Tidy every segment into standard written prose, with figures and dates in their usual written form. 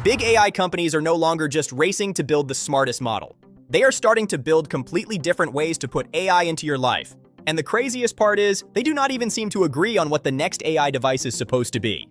Big AI companies are no longer just racing to build the smartest model. They are starting to build completely different ways to put AI into your life. And the craziest part is, they do not even seem to agree on what the next AI device is supposed to be.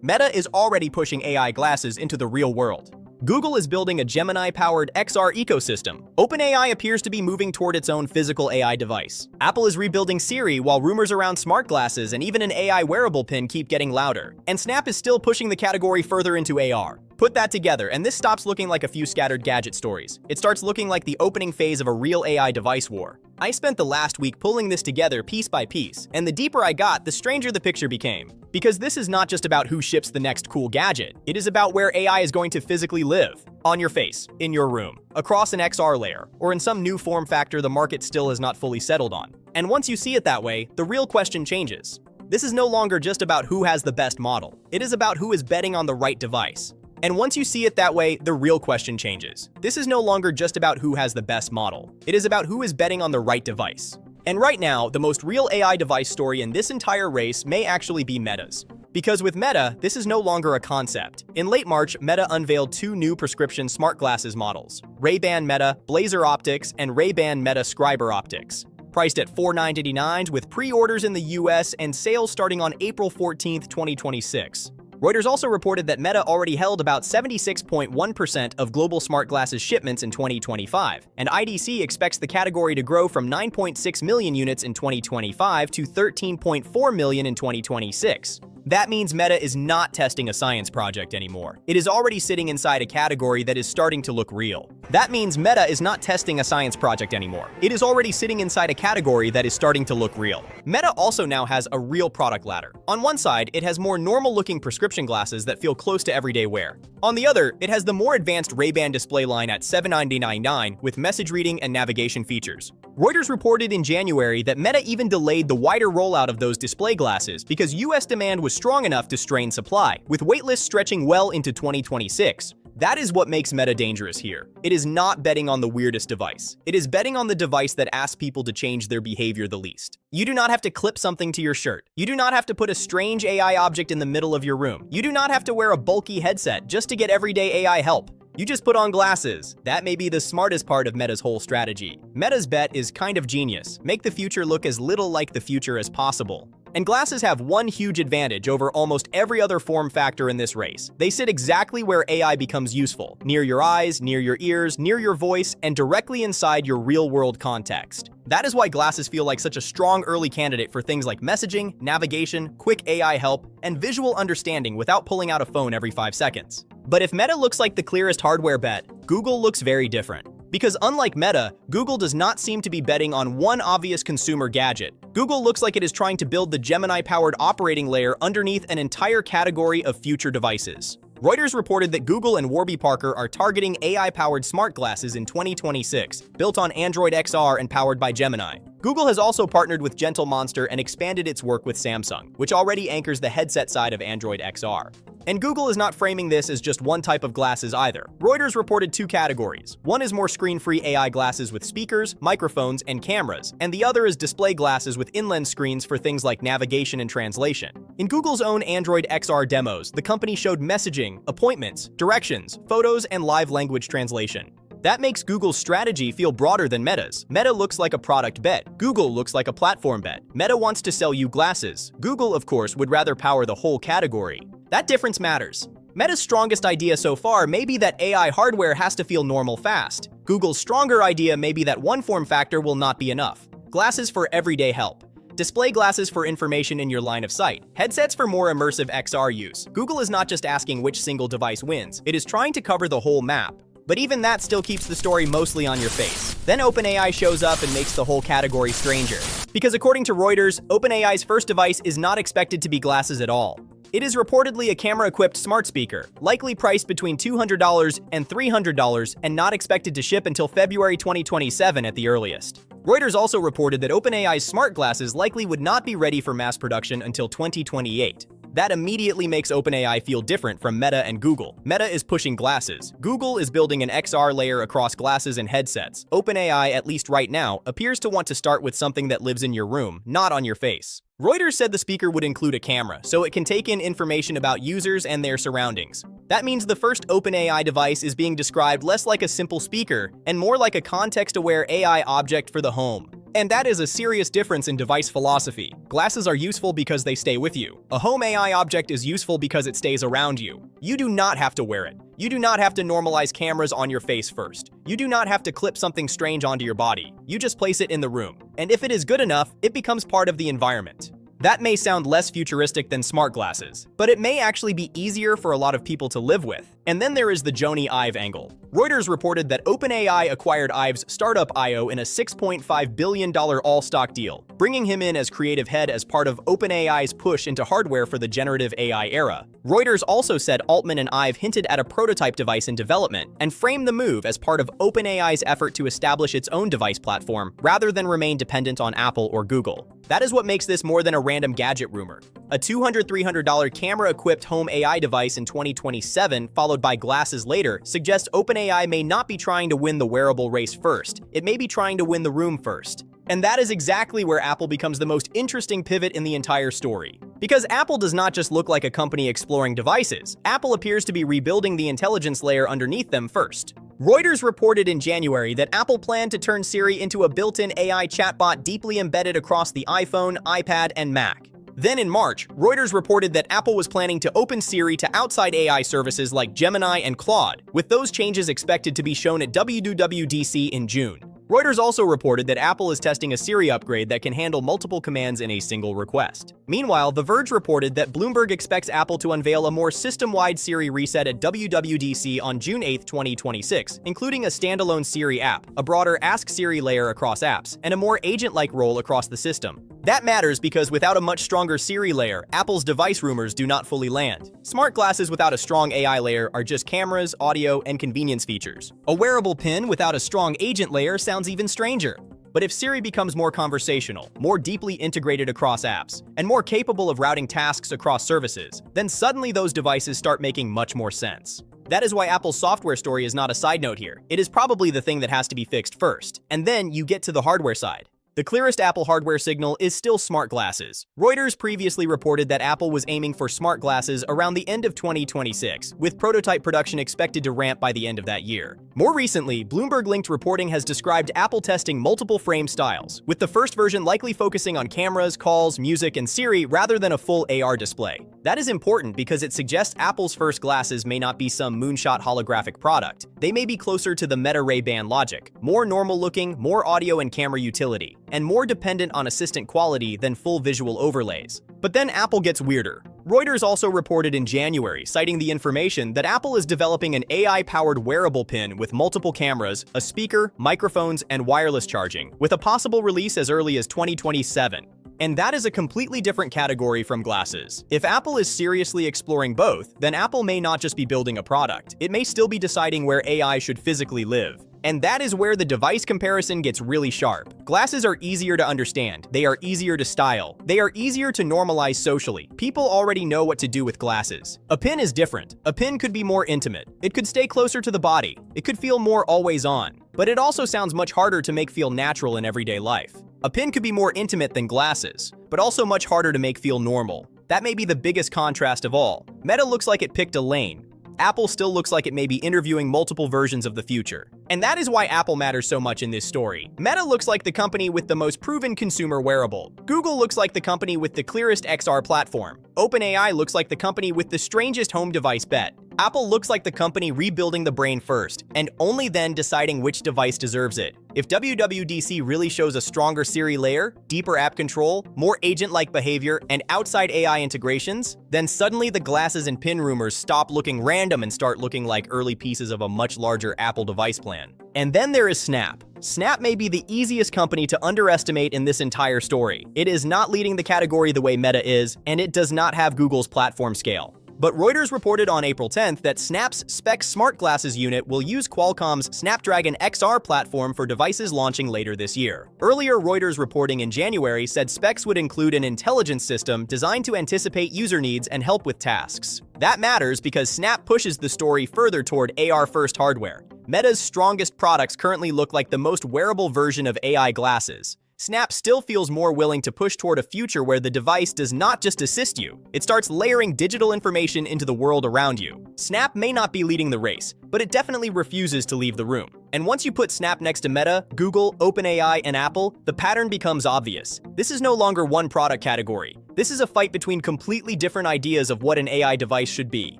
Meta is already pushing AI glasses into the real world. Google is building a Gemini-powered XR ecosystem. OpenAI appears to be moving toward its own physical AI device. Apple is rebuilding Siri while rumors around smart glasses and even an AI wearable pin keep getting louder. And Snap is still pushing the category further into AR. Put that together, and this stops looking like a few scattered gadget stories. It starts looking like the opening phase of a real AI device war. I spent the last week pulling this together piece by piece, and the deeper I got, the stranger the picture became. Because this is not just about who ships the next cool gadget, it is about where AI is going to physically live. On your face, in your room, across an XR layer, or in some new form factor the market still has not fully settled on. And once you see it that way, the real question changes. This is no longer just about who has the best model. It is about who is betting on the right device. And once you see it that way, the real question changes. This is no longer just about who has the best model. It is about who is betting on the right device. And right now, the most real AI device story in this entire race may actually be Meta's. Because with Meta, this is no longer a concept. In late March, Meta unveiled two new prescription smart glasses models, Ray-Ban Meta Blazer Optics and Ray-Ban Meta Scriber Optics. Priced at $499 with pre-orders in the US and sales starting on April 14, 2026. Reuters also reported that Meta already held about 76.1% of global smart glasses shipments in 2025, and IDC expects the category to grow from 9.6 million units in 2025 to 13.4 million in 2026. That means Meta is not testing a science project anymore. It is already sitting inside a category that is starting to look real. That means Meta is not testing a science project anymore. It is already sitting inside a category that is starting to look real. Meta also now has a real product ladder. On one side, it has more normal-looking prescription glasses that feel close to everyday wear. On the other, it has the more advanced Ray-Ban display line at $799 with message reading and navigation features. Reuters reported in January that Meta even delayed the wider rollout of those display glasses because US demand was strong enough to strain supply, with waitlists stretching well into 2026. That is what makes Meta dangerous here. It is not betting on the weirdest device. It is betting on the device that asks people to change their behavior the least. You do not have to clip something to your shirt. You do not have to put a strange AI object in the middle of your room. You do not have to wear a bulky headset just to get everyday AI help. You just put on glasses. That may be the smartest part of Meta's whole strategy. Meta's bet is kind of genius. Make the future look as little like the future as possible. And glasses have one huge advantage over almost every other form factor in this race. They sit exactly where AI becomes useful, near your eyes, near your ears, near your voice, and directly inside your real-world context. That is why glasses feel like such a strong early candidate for things like messaging, navigation, quick AI help, and visual understanding without pulling out a phone every 5 seconds. But if Meta looks like the clearest hardware bet, Google looks very different. Because unlike Meta, Google does not seem to be betting on one obvious consumer gadget. Google looks like it is trying to build the Gemini-powered operating layer underneath an entire category of future devices. Reuters reported that Google and Warby Parker are targeting AI-powered smart glasses in 2026, built on Android XR and powered by Gemini. Google has also partnered with Gentle Monster and expanded its work with Samsung, which already anchors the headset side of Android XR. And Google is not framing this as just one type of glasses either. Reuters reported two categories. One is more screen-free AI glasses with speakers, microphones, and cameras, and the other is display glasses with in-lens screens for things like navigation and translation. In Google's own Android XR demos, the company showed messaging, appointments, directions, photos, and live language translation. That makes Google's strategy feel broader than Meta's. Meta looks like a product bet. Google looks like a platform bet. Meta wants to sell you glasses. Google, of course, would rather power the whole category. That difference matters. Meta's strongest idea so far may be that AI hardware has to feel normal fast. Google's stronger idea may be that one form factor will not be enough. Glasses for everyday help. Display glasses for information in your line of sight. Headsets for more immersive XR use. Google is not just asking which single device wins. It is trying to cover the whole map. But even that still keeps the story mostly on your face. Then OpenAI shows up and makes the whole category stranger. Because according to Reuters, OpenAI's first device is not expected to be glasses at all. It is reportedly a camera-equipped smart speaker, likely priced between $200 and $300 and not expected to ship until February 2027 at the earliest. Reuters also reported that OpenAI's smart glasses likely would not be ready for mass production until 2028. That immediately makes OpenAI feel different from Meta and Google. Meta is pushing glasses. Google is building an XR layer across glasses and headsets. OpenAI, at least right now, appears to want to start with something that lives in your room, not on your face. Reuters said the speaker would include a camera, so it can take in information about users and their surroundings. That means the first OpenAI device is being described less like a simple speaker and more like a context-aware AI object for the home. And that is a serious difference in device philosophy. Glasses are useful because they stay with you. A home AI object is useful because it stays around you. You do not have to wear it. You do not have to normalize cameras on your face first. You do not have to clip something strange onto your body. You just place it in the room. And if it is good enough, it becomes part of the environment. That may sound less futuristic than smart glasses, but it may actually be easier for a lot of people to live with. And then there is the Jony Ive angle. Reuters reported that OpenAI acquired Ive's startup IO in a $6.5 billion all-stock deal, bringing him in as creative head as part of OpenAI's push into hardware for the generative AI era. Reuters also said Altman and Ive hinted at a prototype device in development and framed the move as part of OpenAI's effort to establish its own device platform rather than remain dependent on Apple or Google. That is what makes this more than a random gadget rumor. A $200-300 camera-equipped home AI device in 2027, followed by glasses later, suggests OpenAI may not be trying to win the wearable race first. It may be trying to win the room first. And that is exactly where Apple becomes the most interesting pivot in the entire story. Because Apple does not just look like a company exploring devices. Apple appears to be rebuilding the intelligence layer underneath them first. Reuters reported in January that Apple planned to turn Siri into a built-in AI chatbot deeply embedded across the iPhone, iPad, and Mac. Then in March, Reuters reported that Apple was planning to open Siri to outside AI services like Gemini and Claude, with those changes expected to be shown at WWDC in June. Reuters also reported that Apple is testing a Siri upgrade that can handle multiple commands in a single request. Meanwhile, The Verge reported that Bloomberg expects Apple to unveil a more system-wide Siri reset at WWDC on June 8, 2026, including a standalone Siri app, a broader Ask Siri layer across apps, and a more agent-like role across the system. That matters because without a much stronger Siri layer, Apple's device rumors do not fully land. Smart glasses without a strong AI layer are just cameras, audio, and convenience features. A wearable pin without a strong agent layer sounds even stranger. But if Siri becomes more conversational, more deeply integrated across apps, and more capable of routing tasks across services, then suddenly those devices start making much more sense. That is why Apple's software story is not a side note here. It is probably the thing that has to be fixed first, and then you get to the hardware side. The clearest Apple hardware signal is still smart glasses. Reuters previously reported that Apple was aiming for smart glasses around the end of 2026, with prototype production expected to ramp by the end of that year. More recently, Bloomberg-linked reporting has described Apple testing multiple frame styles, with the first version likely focusing on cameras, calls, music, and Siri rather than a full AR display. That is important because it suggests Apple's first glasses may not be some moonshot holographic product. They may be closer to the Meta Ray-Ban logic, more normal-looking, more audio and camera utility, and more dependent on assistant quality than full visual overlays. But then Apple gets weirder. Reuters also reported in January, citing the information that Apple is developing an AI-powered wearable pin with multiple cameras, a speaker, microphones, and wireless charging, with a possible release as early as 2027. And that is a completely different category from glasses. If Apple is seriously exploring both, then Apple may not just be building a product. It may still be deciding where AI should physically live. And that is where the device comparison gets really sharp. Glasses are easier to understand. They are easier to style. They are easier to normalize socially. People already know what to do with glasses. A pin is different. A pin could be more intimate. It could stay closer to the body. It could feel more always on. But it also sounds much harder to make feel natural in everyday life. A pin could be more intimate than glasses, but also much harder to make feel normal. That may be the biggest contrast of all. Meta looks like it picked a lane. Apple still looks like it may be interviewing multiple versions of the future. And that is why Apple matters so much in this story. Meta looks like the company with the most proven consumer wearable. Google looks like the company with the clearest XR platform. OpenAI looks like the company with the strangest home device bet. Apple looks like the company rebuilding the brain first, and only then deciding which device deserves it. If WWDC really shows a stronger Siri layer, deeper app control, more agent-like behavior, and outside AI integrations, then suddenly the glasses and pin rumors stop looking random and start looking like early pieces of a much larger Apple device plan. And then there is Snap. Snap may be the easiest company to underestimate in this entire story. It is not leading the category the way Meta is, and it does not have Google's platform scale. But Reuters reported on April 10th that Snap's Specs smart glasses unit will use Qualcomm's Snapdragon XR platform for devices launching later this year. Earlier, Reuters reporting in January said Specs would include an intelligence system designed to anticipate user needs and help with tasks. That matters because Snap pushes the story further toward AR-first hardware. Meta's strongest products currently look like the most wearable version of AI glasses. Snap still feels more willing to push toward a future where the device does not just assist you, it starts layering digital information into the world around you. Snap may not be leading the race, but it definitely refuses to leave the room. And once you put Snap next to Meta, Google, OpenAI, and Apple, the pattern becomes obvious. This is no longer one product category. This is a fight between completely different ideas of what an AI device should be.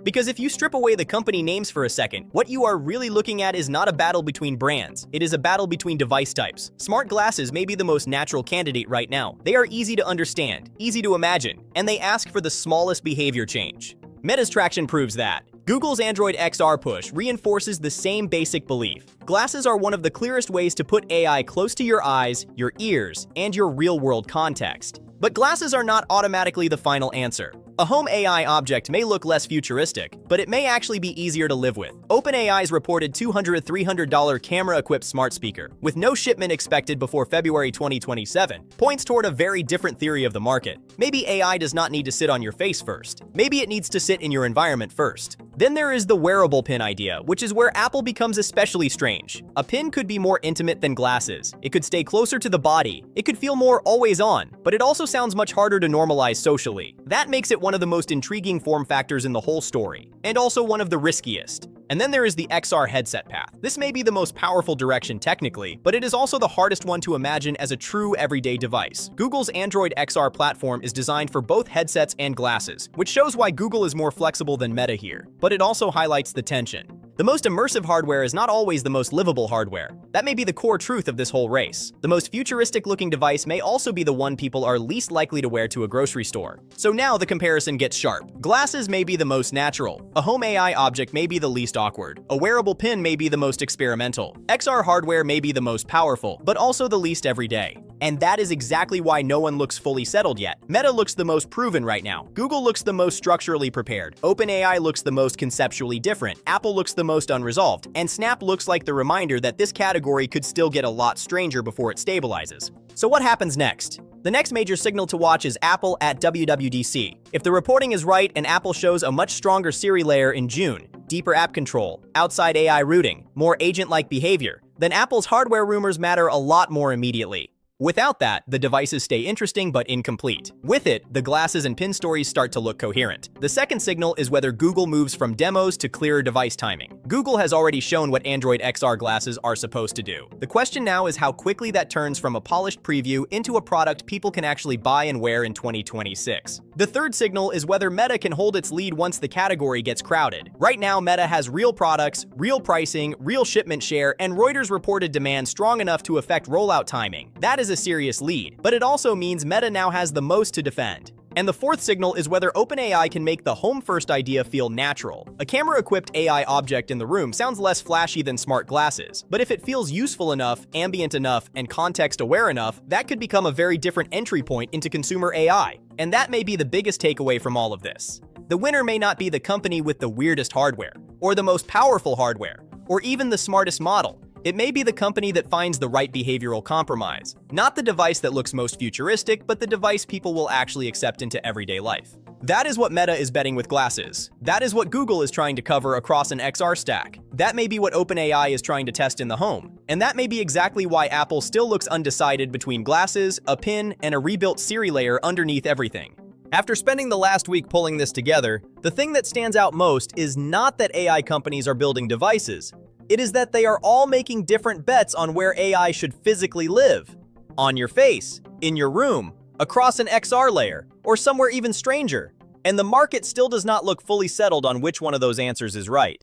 Because if you strip away the company names for a second, what you are really looking at is not a battle between brands. It is a battle between device types. Smart glasses may be the most natural candidate right now. They are easy to understand, easy to imagine, and they ask for the smallest behavior change. Meta's traction proves that. Google's Android XR push reinforces the same basic belief. Glasses are one of the clearest ways to put AI close to your eyes, your ears, and your real-world context. But glasses are not automatically the final answer. A home AI object may look less futuristic, but it may actually be easier to live with. OpenAI's reported $200-300 camera-equipped smart speaker, with no shipment expected before February 2027, points toward a very different theory of the market. Maybe AI does not need to sit on your face first. Maybe it needs to sit in your environment first. Then there is the wearable pin idea, which is where Apple becomes especially strange. A pin could be more intimate than glasses. It could stay closer to the body. It could feel more always on, but it also sounds much harder to normalize socially. That makes it one of the most intriguing form factors in the whole story, and also one of the riskiest. And then there is the XR headset path. This may be the most powerful direction technically, but it is also the hardest one to imagine as a true everyday device. Google's Android XR platform is designed for both headsets and glasses, which shows why Google is more flexible than Meta here. But it also highlights the tension. The most immersive hardware is not always the most livable hardware. That may be the core truth of this whole race. The most futuristic-looking device may also be the one people are least likely to wear to a grocery store. So now the comparison gets sharp. Glasses may be the most natural. A home AI object may be the least awkward. A wearable pin may be the most experimental. XR hardware may be the most powerful, but also the least everyday. And that is exactly why no one looks fully settled yet. Meta looks the most proven right now. Google looks the most structurally prepared. OpenAI looks the most conceptually different. Apple looks the most unresolved. And Snap looks like the reminder that this category could still get a lot stranger before it stabilizes. So what happens next? The next major signal to watch is Apple at WWDC. If the reporting is right and Apple shows a much stronger Siri layer in June, deeper app control, outside AI routing, more agent-like behavior, then Apple's hardware rumors matter a lot more immediately. Without that, the devices stay interesting but incomplete. With it, the glasses and pin stories start to look coherent. The second signal is whether Google moves from demos to clearer device timing. Google has already shown what Android XR glasses are supposed to do. The question now is how quickly that turns from a polished preview into a product people can actually buy and wear in 2026. The third signal is whether Meta can hold its lead once the category gets crowded. Right now, Meta has real products, real pricing, real shipment share, and Reuters reported demand strong enough to affect rollout timing. That is a serious lead, but it also means Meta now has the most to defend. And the fourth signal is whether OpenAI can make the home-first idea feel natural. A camera-equipped AI object in the room sounds less flashy than smart glasses, but if it feels useful enough, ambient enough, and context-aware enough, that could become a very different entry point into consumer AI. And that may be the biggest takeaway from all of this. The winner may not be the company with the weirdest hardware, or the most powerful hardware, or even the smartest model. It may be the company that finds the right behavioral compromise. Not the device that looks most futuristic, but the device people will actually accept into everyday life. That is what Meta is betting with glasses. That is what Google is trying to cover across an XR stack. That may be what OpenAI is trying to test in the home. And that may be exactly why Apple still looks undecided between glasses, a pin, and a rebuilt Siri layer underneath everything. After spending the last week pulling this together, the thing that stands out most is not that AI companies are building devices. It is that they are all making different bets on where AI should physically live. On your face, in your room, across an XR layer, or somewhere even stranger. And the market still does not look fully settled on which one of those answers is right.